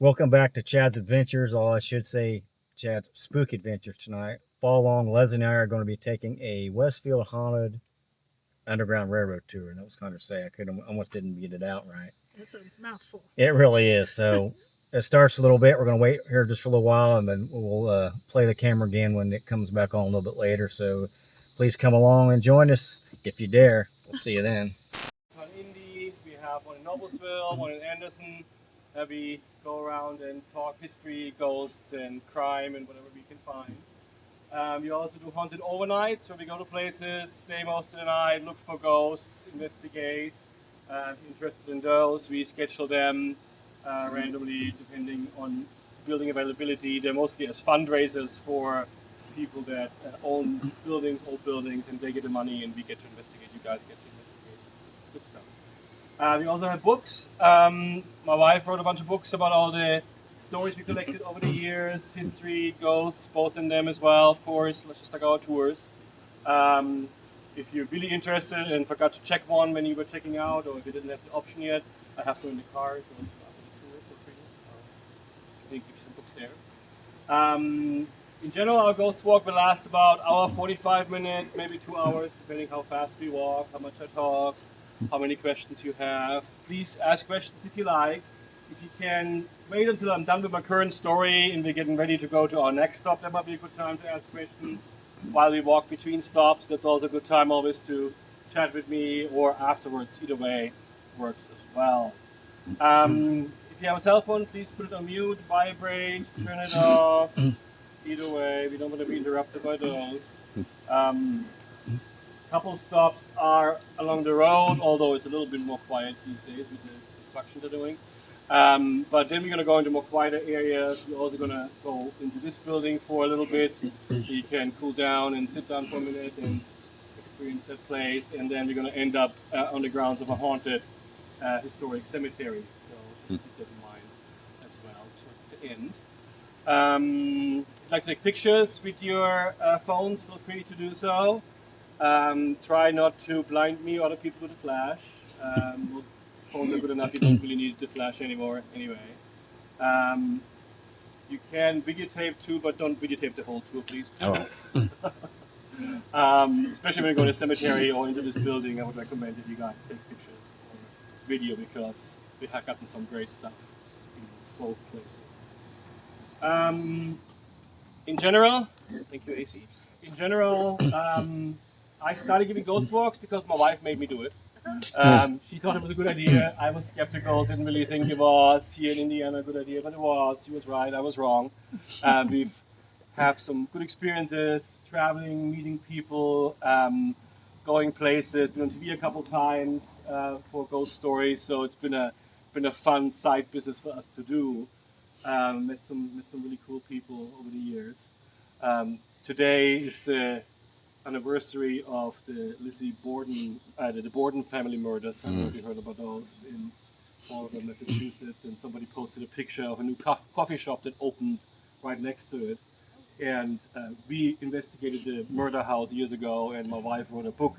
Welcome back to Chad's Adventures, or I should say Chad's Spook Adventures tonight. Follow along, Leslie and I are going to be taking a Westfield haunted Underground Railroad tour, and that was kind of sad. I could almost didn't get it out right. It's a mouthful. It really is. So it starts a little bit. We're going to wait here just for a little while, and then we'll play the camera again when it comes back on a little bit later. So please come along and join us if you dare. We'll see you then. On Indy, we have one in Noblesville, one in Anderson. We go around and talk history, ghosts, and crime, and whatever we can find. We also do haunted overnights, where we go to places, stay most of the night, look for ghosts, investigate. Interested in those, we schedule them randomly depending on building availability. They're mostly as fundraisers for people that own buildings, old buildings, and they get the money, and we get to investigate. You guys get to investigate. Good stuff. We also have books. My wife wrote a bunch of books about all the stories we collected over the years, history, ghosts, both in them as well, of course, just like our tours. If you're really interested and forgot to check one when you were checking out, or if you didn't have the option yet, I have some in the car if you want to after the tour for free. I think give you some books there. In general, our ghost walk will last about hour 45 minutes, maybe 2 hours, depending how fast we walk, how much I talk, how many questions you have. Please ask questions if you like. If you can wait until I'm done with my current story and we're getting ready to go to our next stop, that might be a good time to ask questions. While we walk between stops, that's also a good time always to chat with me, or afterwards. Either way works as well. If you have a cell phone, please put it on mute, vibrate, turn it off. Either way, we don't want to be interrupted by those. Couple stops are along the road, although it's a little bit more quiet these days with the construction they're doing. But then we're going to go into more quieter areas. We're also going to go into this building for a little bit, so you can cool down and sit down for a minute and experience that place. And then we're going to end up on the grounds of a haunted historic cemetery. So just keep that in mind as well towards the end. If you'd like to take pictures with your phones, feel free to do so. Try not to blind me or other people with a flash. Most phones are good enough, you don't really need the flash anymore anyway. You can videotape too, but don't videotape the whole tour, please. Oh. Especially when you go to a cemetery or into this building, I would recommend that you guys take pictures or video, because we have gotten some great stuff in both places. In general, thank you, AC. In general, I started giving ghost walks because my wife made me do it. She thought it was a good idea. I was skeptical, didn't really think it was here in Indiana a good idea, but it was. She was right, I was wrong. We've have some good experiences traveling, meeting people, going places. Been on TV a couple times for ghost stories, so it's been a fun side business for us to do. Met some really cool people over the years. Today is the anniversary of the Lizzie Borden, the Borden family murders. I don't know if you heard about those in Fall River, Massachusetts, and somebody posted a picture of a new coffee shop that opened right next to it. And we investigated the murder house years ago, and my wife wrote a book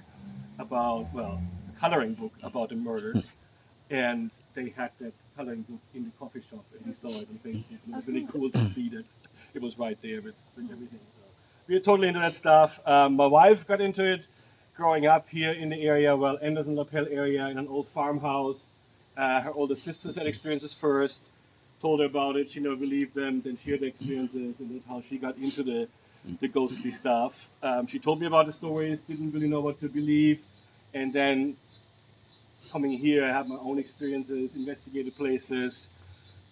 about, a coloring book about the murders. And they had that coloring book in the coffee shop, and we saw it on Facebook. It was really cool to see that it was right there with everything. We are totally into that stuff. My wife got into it growing up here in the area, Anderson Lapel area, in an old farmhouse. Her older sisters had experiences first, told her about it, she never believed them, then shared the experiences, and that's how she got into the ghostly stuff. She told me about the stories, didn't really know what to believe, and then coming here, I had my own experiences, investigated places,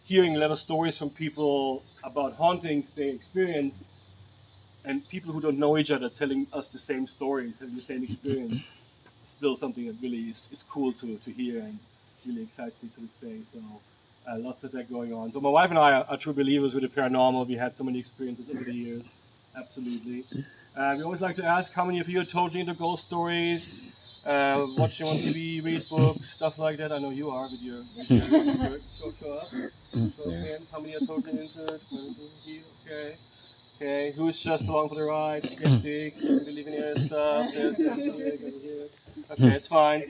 hearing a lot of stories from people about hauntings they experienced, and people who don't know each other telling us the same stories, having the same experience, still something that really is cool to hear and really excites me to this day. So lots of that going on. So my wife and I are true believers with the paranormal. We had so many experiences over the years. Absolutely. We always like to ask how many of you are totally into ghost stories, watching on TV, read books, stuff like that. I know you are with your research. Show up. Show hands. How many are totally into it? Okay. Okay, who's just along for the ride? Skeptic, believe in your stuff. Okay, it's fine.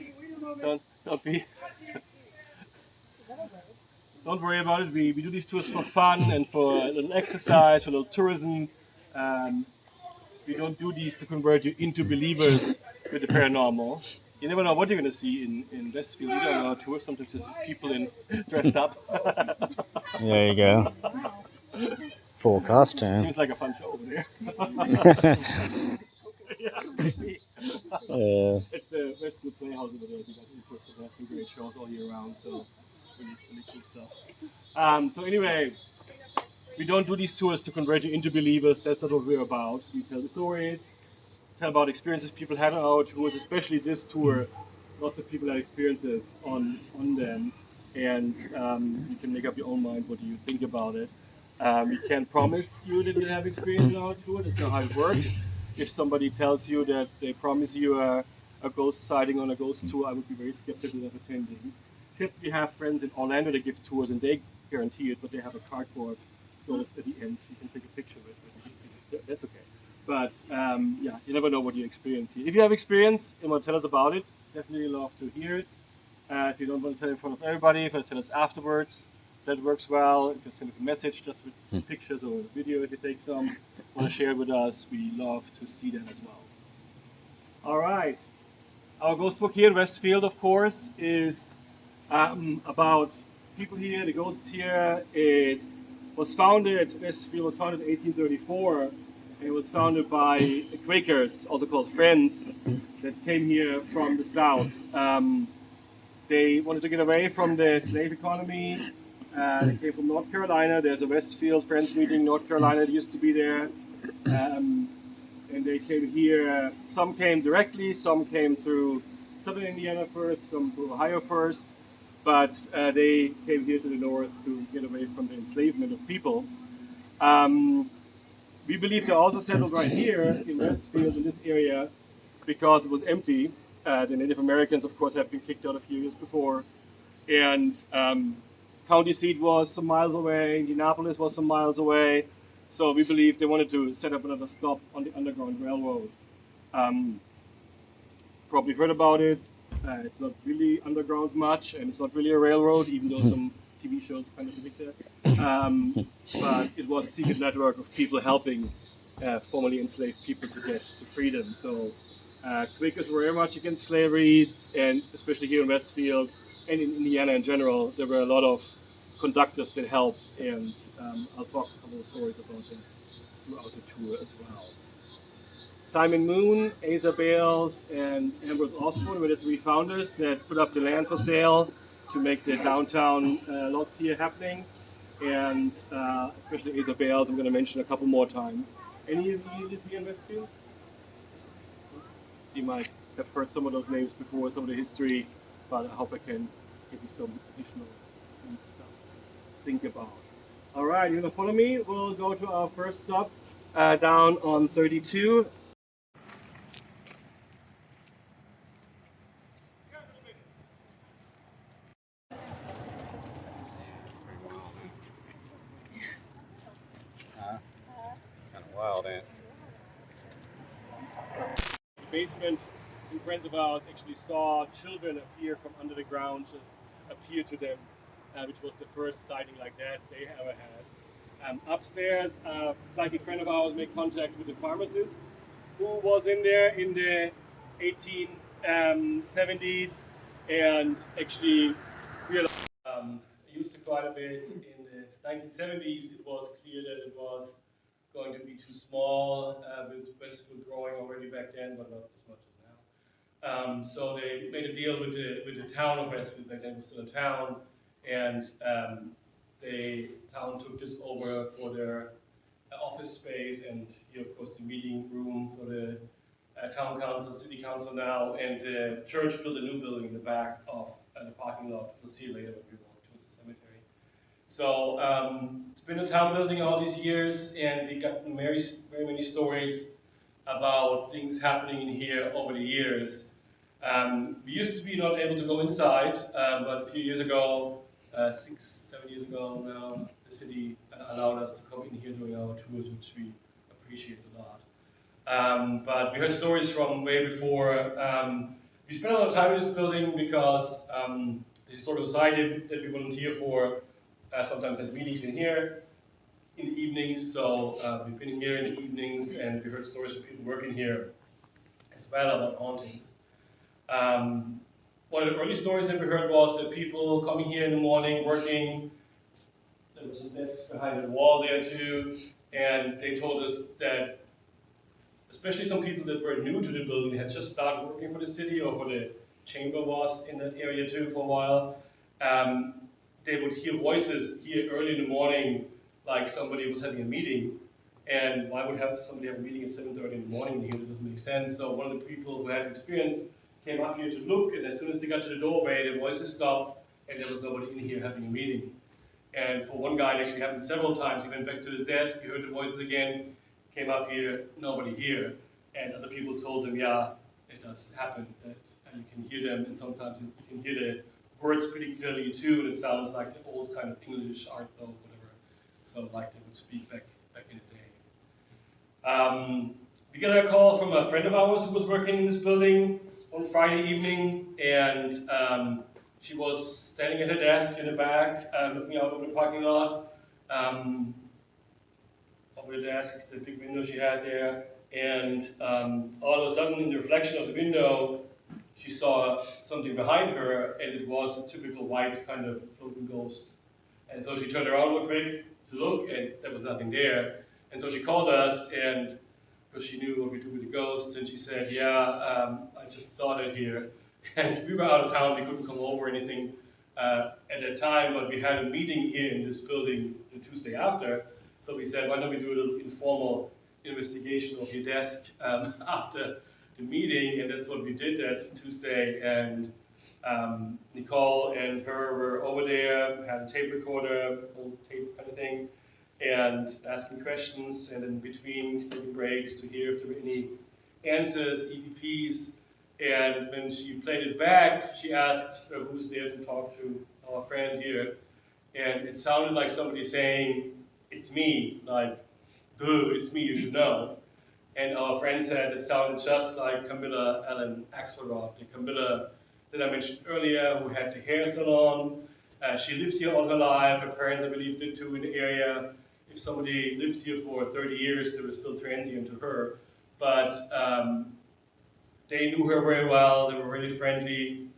Don't be. don't worry about it. We do these tours for fun and for a little exercise, for a little tourism. Um, we don't do these to convert you into believers with the paranormal. You never know what you're going to see in Westfield. You don't know tour. Sometimes there's people in dressed up. There you go. Full costume. Seems like a fun show over there. It's the Westfield Playhouse over there. You guys interested? They have some great shows all year round. So really cool stuff. So anyway, we don't do these tours to convert you into believers. That's not what we're about. We tell the stories, tell about experiences people had on our tours, especially this tour. Lots of people had experiences on them, and you can make up your own mind what you think about it. We can't promise you that you'll have experience on our tour. That's not how it works. If somebody tells you that they promise you a ghost sighting on a ghost tour, I would be very skeptical of attending. Except we have friends in Orlando that give tours and they guarantee it, but they have a cardboard ghost at the end you can take a picture with. That's okay. But yeah, you never know what you experience here. If you have experience and want to tell us about it, definitely love to hear it. If you don't want to tell it in front of everybody, if you want to tell us afterwards, that works well. If you send us a message just with pictures or video, if you take some, want to share it with us, we love to see that as well. All right. Our ghost book here in Westfield, of course, is about people here, the ghosts here. It was founded, Westfield was founded in 1834. And it was founded by Quakers, also called Friends, that came here from the South. They wanted to get away from the slave economy. They came from North Carolina. There's a Westfield Friends meeting in North Carolina that used to be there. And they came here. Some came directly, some came through southern Indiana first, some through Ohio first. But they came here to the north to get away from the enslavement of people. We believe they also settled right here in Westfield, in this area, because it was empty. The Native Americans, of course, had been kicked out a few years before. And county seat was some miles away, Indianapolis was some miles away. So we believe they wanted to set up another stop on the Underground Railroad. Probably heard about it. It's not really underground much, and it's not really a railroad, even though some TV shows kind of depict that. But it was a secret network of people helping formerly enslaved people to get to freedom. So Quakers were very much against slavery, and especially here in Westfield and in Indiana in general, there were a lot of conductors that helped, and I'll talk a couple of stories about that throughout the tour as well. Simon Moon, Asa Bales, and Ambrose Osborne were the three founders that put up the land for sale to make the downtown lots here happening. And especially Asa Bales, I'm going to mention a couple more times. Any of you live here in Westfield? You might have heard some of those names before, some of the history, but I hope I can give you some additional stuff to think about. All right, you're going to follow me? We'll go to our first stop down on 32. Kind of wild, ain't it? Basement, some friends of ours actually saw children appear from under the ground, just appear to them, which was the first sighting like that they ever had. Upstairs, a psychic friend of ours made contact with the pharmacist who was in there in the 1870s and actually realized used it quite a bit. In the 1970s, it was clear that it was going to be too small, with Westfield growing already back then, but not as much as now. So they made a deal with the town of Westfield, back then it was still a town, and the town took this over for their office space, and here of course the meeting room for the town council, city council now, and the church built a new building in the back of the parking lot. We'll see later when we walk towards the cemetery. So it's been a town building all these years, and we got very many stories about things happening in here over the years. We used to be not able to go inside, but a few years ago, 6, 7 years ago now, the city allowed us to come in here during our tours, which we appreciate a lot. But we heard stories from way before. We spent a lot of time in this building because the historical society that we volunteer for sometimes has meetings in here in the evenings. So we've been here in the evenings and we heard stories from people working here as well about hauntings. Um, One of the early stories that we heard was that people coming here in the morning, working, there was a desk behind the wall there too, and they told us that especially some people that were new to the building, had just started working for the city or for the chamber was in that area too for a while, um, they would hear voices here early in the morning, like somebody was having a meeting. And why would have somebody have a meeting at 7:30 in the morning here? That doesn't make sense. So one of the people who had experience came up here to look, and as soon as they got to the doorway, the voices stopped, and there was nobody in here having a meeting. And for one guy, it actually happened several times. He went back to his desk, he heard the voices again, came up here, nobody here. And other people told him, yeah, it does happen, that you can hear them, and sometimes you can hear the words pretty clearly too, and it sounds like the old kind of English art though, whatever. So like they would speak back in the day. We got a call from a friend of ours who was working in this building on Friday evening, and she was standing at her desk in the back, looking out over the parking lot. Over the desk is the big window she had there, and all of a sudden, in the reflection of the window, she saw something behind her, and it was a typical white kind of floating ghost. And so she turned around real quick to look, and there was nothing there. And so she called us, and because she knew what we do with the ghosts, and she said, yeah, I just saw that here. And we were out of town, we couldn't come over or anything at that time, but we had a meeting here in this building the Tuesday after. So we said, why don't we do a little informal investigation of your desk after the meeting, and that's what we did that Tuesday. And Nicole and her were over there, had a tape recorder, old tape kind of thing, and asking questions, and in between taking breaks to hear if there were any answers, EVPs. And when she played it back, she asked who's there to talk to our friend here, and it sounded like somebody saying, "It's me," like, "Duh, it's me, you should know." And our friend said it sounded just like Camilla Ellen Axelrod, the Camilla that I mentioned earlier, who had the hair salon. She lived here all her life. Her parents, I believe, did too in the area. If somebody lived here for 30 years, they were still transient to her. But they knew her very well. They were really friendly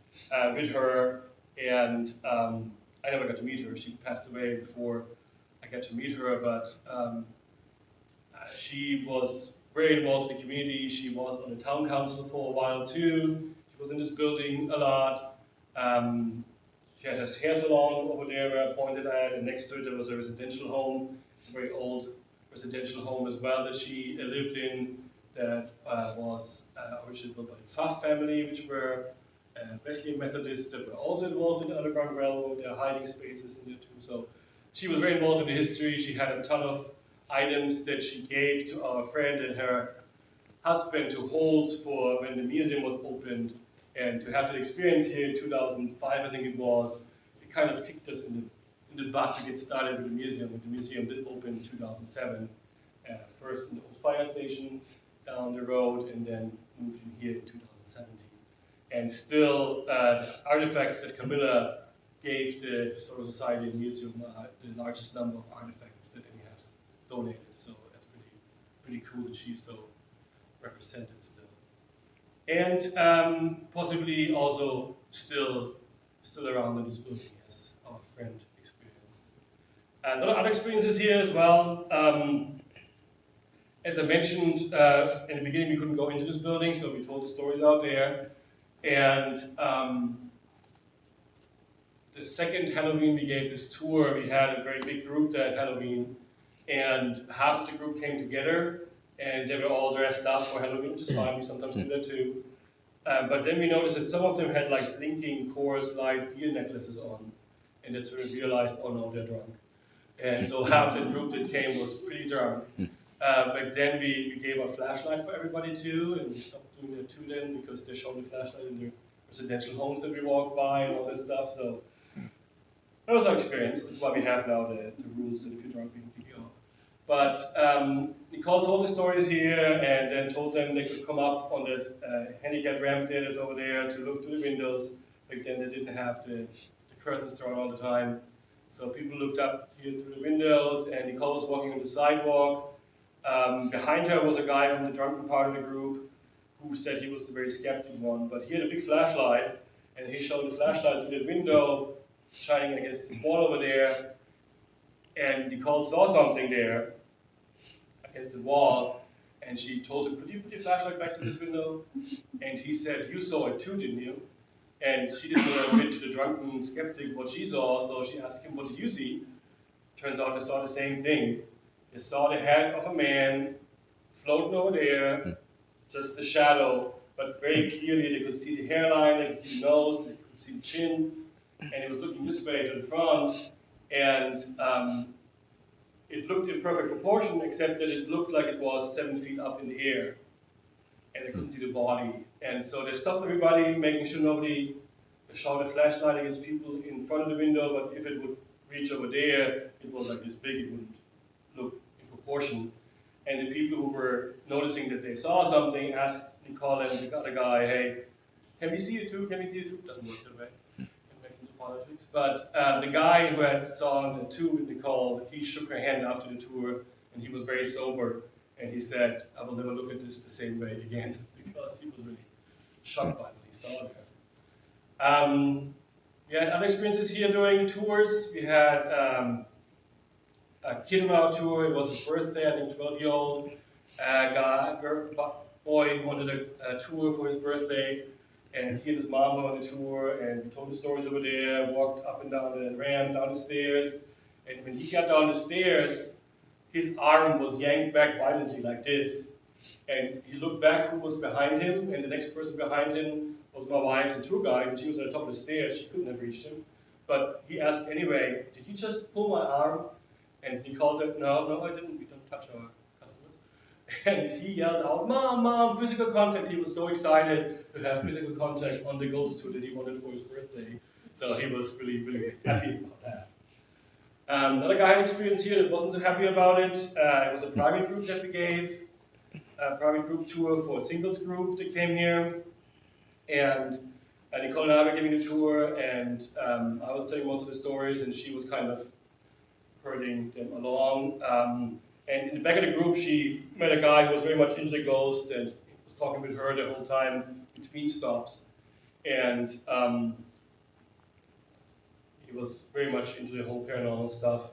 with her. And I never got to meet her. She passed away before I got to meet her. But she was very involved in the community. She was on the town council for a while too. She was in this building a lot. She had her hair salon over there where I pointed at, and next to it there was a residential home. It's a very old residential home as well that she lived in, that was originally built by the Pfaff family, which were Wesleyan Methodists that were also involved in the Underground Railroad. There are hiding spaces in there too. So she was very involved in the history. She had a ton of items that she gave to our friend and her husband to hold for when the museum was opened. And to have that experience here in 2005, I think it was, it kind of kicked us in the butt to get started with the museum. And the museum did open in 2007, first in the old fire station down the road, and then moved in here in 2017. And still, the artifacts that Camilla gave the Historical Society and Museum the largest number of artifacts that any has donated. So that's pretty cool that she's so represented still. And possibly also still around in this building, as our friend experienced. A lot of other experiences here as well. As I mentioned in the beginning, we couldn't go into this building, so we told the stories out there. And the second Halloween we gave this tour, we had a very big group that Halloween, and half the group came together, and they were all dressed up for Halloween, which is fine, we sometimes do that too. But then we noticed that some of them had like blinking Coors Light beer necklaces on, and that's when we realized, oh no, they're drunk. And so half the group that came was pretty drunk. But then we gave a flashlight for everybody too, and we stopped doing that too then because they showed the flashlight in the residential homes that we walked by and all that stuff. So that was our experience. That's why we have now the rules that if you're drunk, we can pick you off. But Nicole told the stories here, and then told them they could come up on that handicap ramp there that's over there to look through the windows. Back then they didn't have the curtains drawn all the time. So people looked up here through the windows, and Nicole was walking on the sidewalk. Behind her was a guy from the drunken part of the group who said he was the very skeptic one, but he had a big flashlight, and he showed the flashlight through the window, shining against this wall over there, and Nicole saw something there against the wall, and she told him, "Could you put your flashlight back to this window?" And he said, "You saw it too, didn't you?" And she didn't want to admit to the drunken skeptic what she saw, so she asked him, "What did you see?" Turns out they saw the same thing. They saw the head of a man floating over there, just the shadow, but very clearly they could see the hairline, they could see the nose, they could see the chin, and he was looking this way to the front, and it looked in perfect proportion, except that it looked like it was 7 feet up in the air, and they couldn't see the body. And so they stopped everybody, making sure nobody shot a flashlight against people in front of the window, but if it would reach over there, it was like this big, it wouldn't look in proportion. And the people who were noticing that they saw something asked Nicole and the other guy, "Hey, can we see it too? Can we see it too?" It doesn't work that way. Can make into politics. But the guy who had saw the two with Nicole, he shook her hand after the tour, and he was very sober. And he said, "I will never look at this the same way again," because he was really shocked by what he saw there. We had other experiences here during tours. We had a kid on our tour. It was his birthday, I think 12-year-old boy who wanted a tour for his birthday. And he and his mom were on the tour, and we told the stories over there, walked up and down the ramp, down the stairs. And when he got down the stairs, his arm was yanked back violently like this. And he looked back who was behind him, and the next person behind him was my wife, the tour guide, and she was at the top of the stairs. She couldn't have reached him. But he asked anyway, "Did you just pull my arm?" And Nicole said, "No, I didn't. We don't touch our customers." And he yelled out, "Mom, Mom, physical contact." He was so excited to have physical contact on the ghost tour that he wanted for his birthday. So he was really, really happy about that. Another guy had experience here that wasn't so happy about it. It was a private group that we gave, a private group tour for a singles group that came here. And Nicole and I were giving the tour, and I was telling most of the stories, and she was kind of herding them along. And in the back of the group, she met a guy who was very much into the ghosts and was talking with her the whole time between stops. And he was very much into the whole paranormal stuff.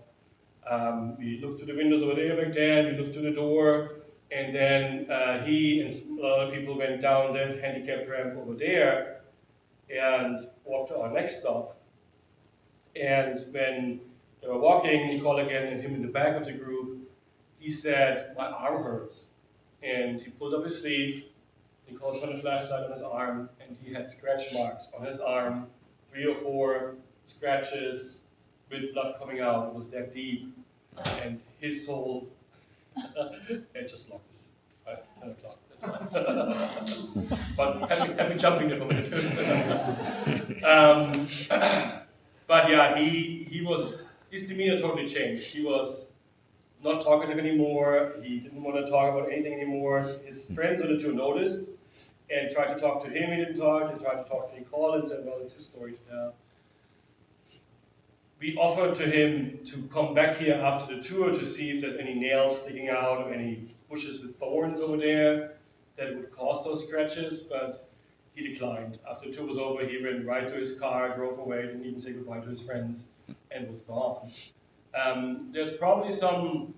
We looked through the windows over there back then, we looked through the door, and then he and a lot of people went down that handicapped ramp over there and walked to our next stop. And when they were walking, Nicole again and him in the back of the group, he said, "My arm hurts." And he pulled up his sleeve, Nicole shone a flashlight on his arm, and he had scratch marks on his arm, 3 or 4 scratches with blood coming out. It was that deep. And his soul, it just locked us at 10 o'clock. But have me jumping there for a minute. But yeah, his demeanor totally changed. He was not talkative anymore. He didn't want to talk about anything anymore. His friends on the tour noticed and tried to talk to him. He didn't talk. They tried to talk to Nicole and said, "Well, it's his story to tell." We offered to him to come back here after the tour to see if there's any nails sticking out or any bushes with thorns over there that would cause those scratches, but he declined. After the tour was over, he went right to his car, drove away, didn't even say goodbye to his friends, and was gone. There's probably some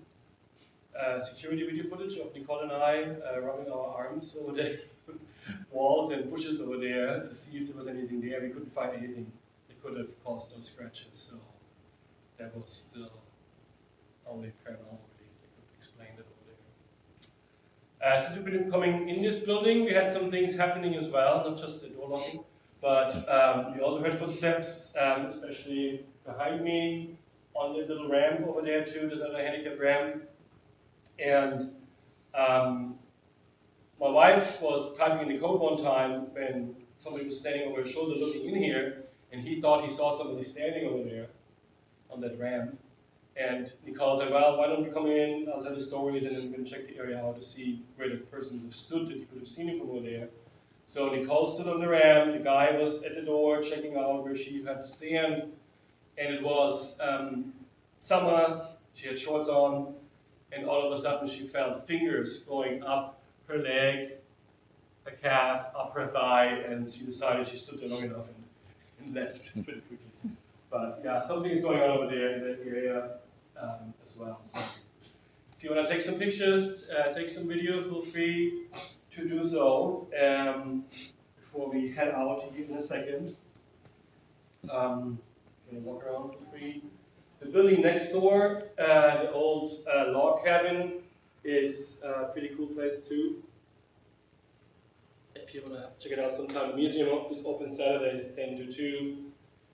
security video footage of Nicole and I rubbing our arms over the walls and bushes over there to see if there was anything there. We couldn't find anything that could have caused those scratches, so that was still only paranormal that could explain it over there. Since we've been coming in this building, we had some things happening as well, not just the door locking, but we also heard footsteps, especially behind me on the little ramp over there too. There's another handicap ramp. And my wife was typing in the code one time when somebody was standing over her shoulder looking in here, and he thought he saw somebody standing over there on that ramp. And Nicole said, "Well, why don't we come in, I'll tell the stories, and then we're going to check the area out to see where the person would have stood, that you could have seen him from over there." So Nicole stood on the ramp, the guy was at the door checking out where she had to stand, and it was summer. She had shorts on, and all of a sudden she felt fingers going up her leg, her calf, up her thigh, and she decided she stood there long enough and left pretty quickly. But yeah, something is going on over there in that area as well. So if you want to take some pictures, take some video, feel free to do so before we head out here in a second. Can walk around for free. The building next door, the old log cabin, is a pretty cool place too. If you want to check it out sometime, the museum is open Saturdays 10 to 2,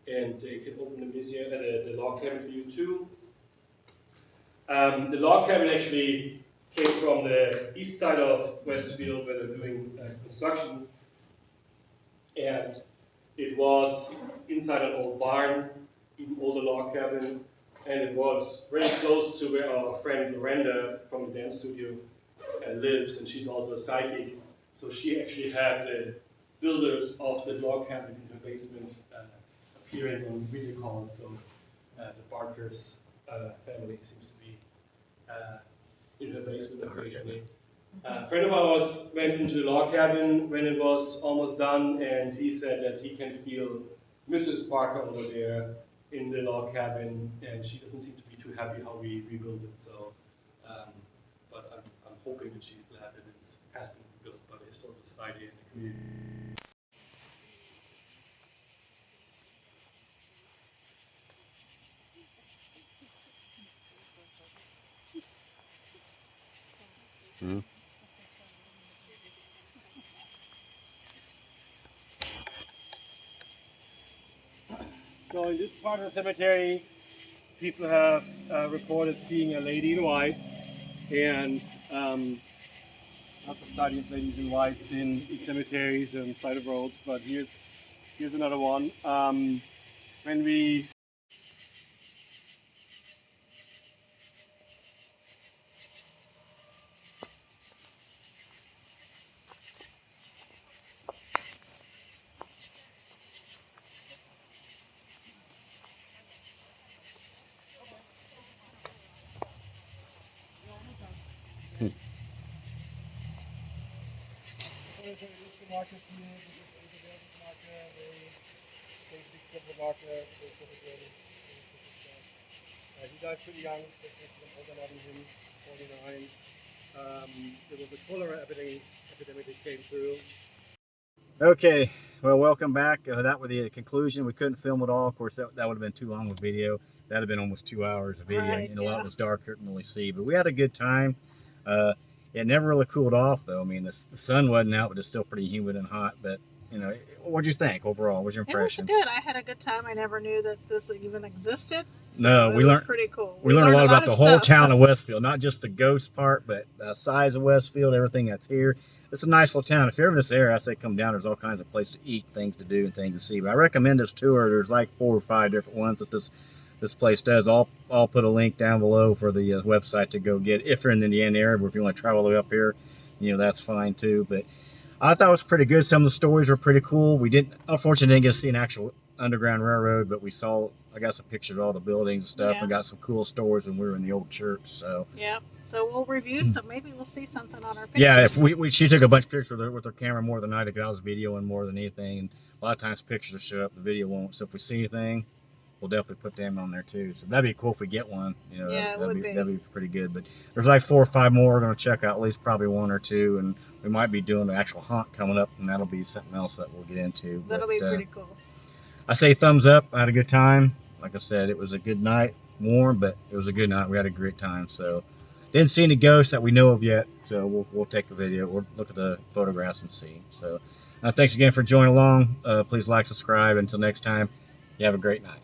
and they can open the museum, the log cabin for you too. The log cabin actually came from the east side of Westfield, where they're doing construction, and it was inside an old barn, even older log cabin, and it was really close to where our friend Lorenda from the dance studio lives, and she's also a psychic. So she actually had the builders of the log cabin in her basement appearing on video calls. So the Barker's family seems to be in her basement occasionally. A friend of ours went into the log cabin when it was almost done, and he said that he can feel Mrs. Parker over there in the log cabin, and she doesn't seem to be too happy how we rebuilt it. So, but I'm hoping that she's glad that it has been built by the Historical Society and the community. Mm-hmm. So in this part of the cemetery, people have reported seeing a lady in white, and lots of sightings of ladies in whites in cemeteries and side of roads. But here's another one. When we he died pretty young, older than him, 49. There was a cholera epidemic that came through. Okay, well, welcome back. That was the conclusion. We couldn't film it all. Of course, that would have been too long of video. That would have been almost 2 hours of video, Right, and a lot was dark, couldn't really see. But we had a good time. It never really cooled off, though. I mean, the sun wasn't out, but it's still pretty humid and hot. But, you know, what'd you think overall? What's your impressions? It was good. I had a good time. I never knew that this even existed. So No, it was pretty cool. We learned a lot about the whole stuff. town of Westfield, not just the ghost part, but the size of Westfield, everything that's here. It's a nice little town. If you're ever in this area, I say come down. There's all kinds of places to eat, things to do, and things to see. But I recommend this tour. There's like 4 or 5 different ones that this place does. I'll put a link down below for the website to go get if you're in the Indiana area. But if you want to travel all the way up here, you know, that's fine too. But I thought it was pretty good. Some of the stories were pretty cool. Unfortunately, didn't get to see an actual Underground Railroad, but I got some pictures of all the buildings and stuff. Yeah. I got some cool stories when we were in the old church. So Yeah. So we'll review. So maybe we'll see something on our pictures. yeah, if she took a bunch of pictures with her camera more than I did, 'cause I was videoing more than anything. And a lot of times pictures will show up, the video won't. So if we see anything, we'll definitely put them on there too. So that'd be cool if we get one. You know, Yeah, that'd be pretty good. But there's like 4 or 5 more we're gonna check out, at least probably 1 or 2, and we might be doing the actual hunt coming up, and that'll be something else that we'll get into. That'll be pretty cool. I say thumbs up. I had a good time. Like I said, it was a good night, warm, but it was a good night. We had a great time. So didn't see any ghosts that we know of yet. So we'll take a video. We'll look at the photographs and see. So thanks again for joining along. Please like, subscribe. Until next time, you have a great night.